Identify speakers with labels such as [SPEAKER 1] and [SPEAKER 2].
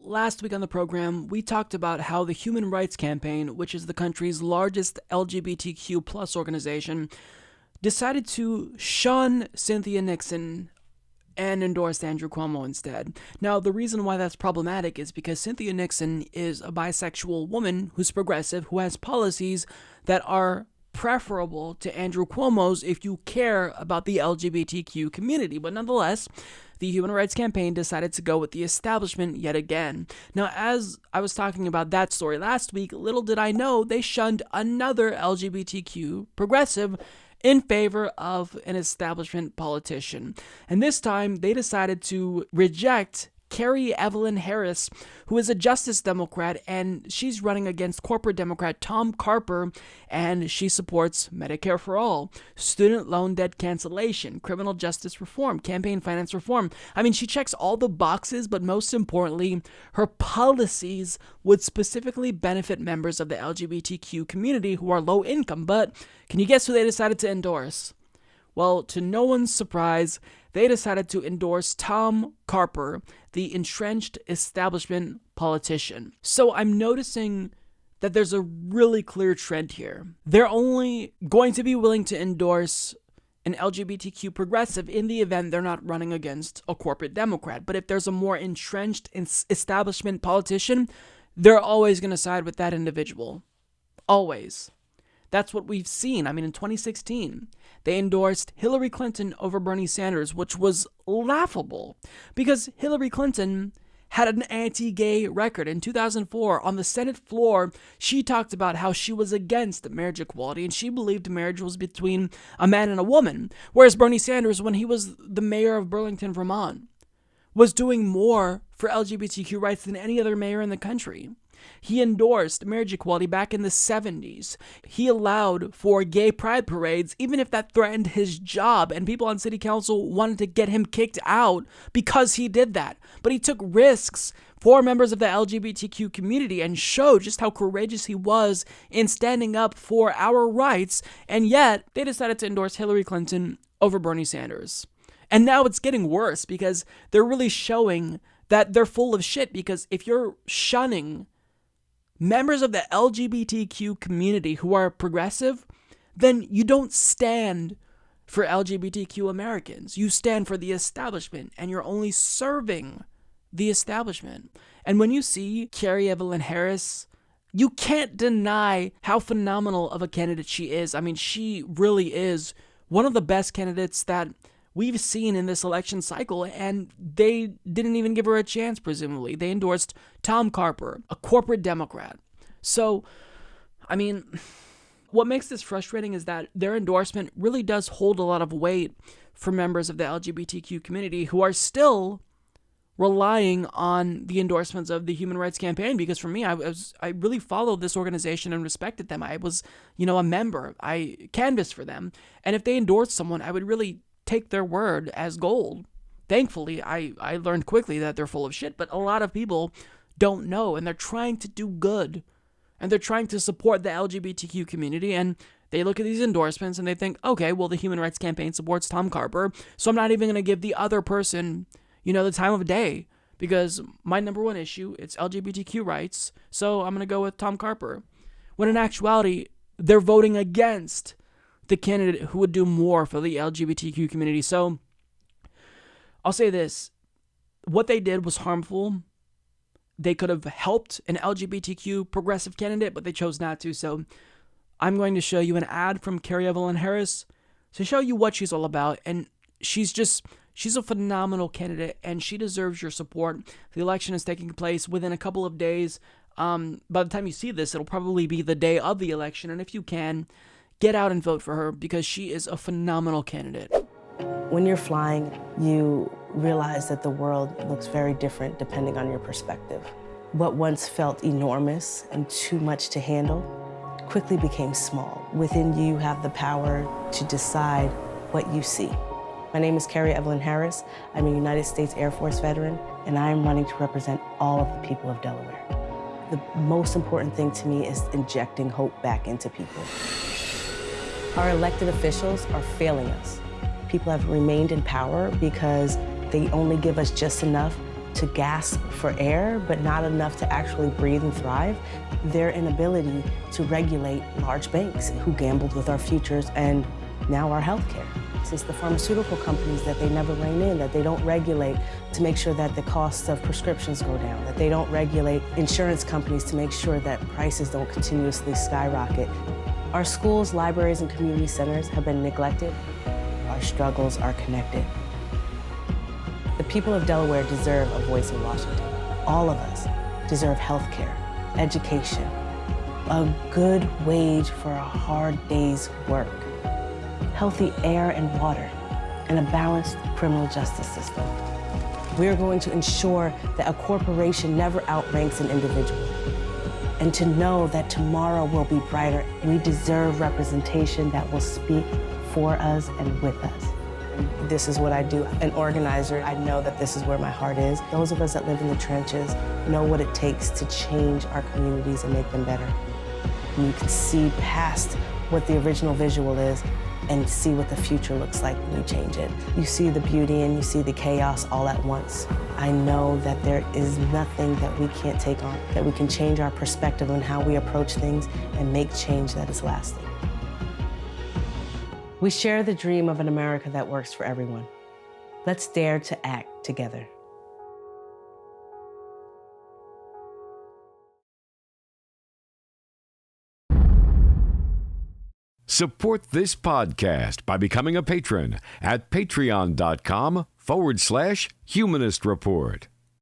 [SPEAKER 1] last week on the program, we talked about how the Human Rights Campaign, which is the country's largest LGBTQ plus organization, decided to shun Cynthia Nixon and endorsed Andrew Cuomo instead. Now, the reason why that's problematic is because Cynthia Nixon is a bisexual woman who's progressive, who has policies that are preferable to Andrew Cuomo's if you care about the LGBTQ community. But nonetheless, the Human Rights Campaign decided to go with the establishment yet again. Now, as I was talking about that story last week, little did I know they shunned another LGBTQ progressive in favor of an establishment politician. And this time, they decided to reject Kerri Evelyn Harris, who is a Justice Democrat, and she's running against corporate Democrat Tom Carper, and she supports Medicare for All, student loan debt cancellation, criminal justice reform, campaign finance reform. I mean, she checks all the boxes, but most importantly, her policies would specifically benefit members of the LGBTQ community who are low income. But can you guess who they decided to endorse? Well, to no one's surprise, they decided to endorse Tom Carper, the entrenched establishment politician. So I'm noticing that there's a really clear trend here. They're only going to be willing to endorse an LGBTQ progressive in the event they're not running against a corporate Democrat. But if there's a more entrenched establishment politician, they're always going to side with that individual. Always. That's what we've seen. I mean, in 2016, they endorsed Hillary Clinton over Bernie Sanders, which was laughable because Hillary Clinton had an anti-gay record. In 2004, on the Senate floor, she talked about how she was against marriage equality and she believed marriage was between a man and a woman. Whereas Bernie Sanders, when he was the mayor of Burlington, Vermont, was doing more for LGBTQ rights than any other mayor in the country. He endorsed marriage equality back in the 70s. He allowed for gay pride parades, even if that threatened his job, and people on city council wanted to get him kicked out because he did that. But he took risks for members of the LGBTQ community and showed just how courageous he was in standing up for our rights, and yet they decided to endorse Hillary Clinton over Bernie Sanders. And now it's getting worse because they're really showing that they're full of shit, because if you're shunning members of the LGBTQ community who are progressive, then you don't stand for LGBTQ Americans. You stand for the establishment, and you're only serving the establishment. And when you see Kerri Evelyn Harris, you can't deny how phenomenal of a candidate she is. I mean, she really is one of the best candidates that we've seen in this election cycle, and they didn't even give her a chance, presumably. They endorsed Tom Carper, a corporate Democrat. So, I mean, what makes this frustrating is that their endorsement really does hold a lot of weight for members of the LGBTQ community who are still relying on the endorsements of the Human Rights Campaign. Because for me, I really followed this organization and respected them. I was, a member. I canvassed for them. And if they endorsed someone, I would really take their word as gold. Thankfully, I learned quickly that they're full of shit, but a lot of people don't know, and they're trying to do good, and they're trying to support the LGBTQ community, and they look at these endorsements and they think, okay, well, the Human Rights Campaign supports Tom Carper, so I'm not even going to give the other person, the time of day, because my number one issue, it's LGBTQ rights, so I'm going to go with Tom Carper. When in actuality, they're voting against the candidate who would do more for the LGBTQ community. So I'll say this. What they did was harmful. They could have helped an LGBTQ progressive candidate, but they chose not to. So I'm going to show you an ad from Kerri Evelyn Harris to show you what she's all about. And she's a phenomenal candidate, and she deserves your support. The election is taking place within a couple of days. By the time you see this, it'll probably be the day of the election. And if you can, get out and vote for her, because she is a phenomenal candidate.
[SPEAKER 2] When you're flying, you realize that the world looks very different depending on your perspective. What once felt enormous and too much to handle quickly became small. Within you have the power to decide what you see. My name is Kerri Evelyn Harris. I'm a United States Air Force veteran, and I am running to represent all of the people of Delaware. The most important thing to me is injecting hope back into people. Our elected officials are failing us. People have remained in power because they only give us just enough to gasp for air, but not enough to actually breathe and thrive. Their inability to regulate large banks who gambled with our futures and now our healthcare. It's the pharmaceutical companies that they never rein in, that they don't regulate to make sure that the costs of prescriptions go down, that they don't regulate insurance companies to make sure that prices don't continuously skyrocket. Our schools, libraries, and community centers have been neglected. Our struggles are connected. The people of Delaware deserve a voice in Washington. All of us deserve health care, education, a good wage for a hard day's work, healthy air and water, and a balanced criminal justice system. We are going to ensure that a corporation never outranks an individual. And to know that tomorrow will be brighter, we deserve representation that will speak for us and with us. This is what I do. An organizer, I know that this is where my heart is. Those of us that live in the trenches know what it takes to change our communities and make them better. And you can see past what the original visual is and see what the future looks like when you change it. You see the beauty and you see the chaos all at once. I know that there is nothing that we can't take on, that we can change our perspective on how we approach things and make change that is lasting. We share the dream of an America that works for everyone. Let's dare to act together.
[SPEAKER 3] Support this podcast by becoming a patron at patreon.com/Humanist Report.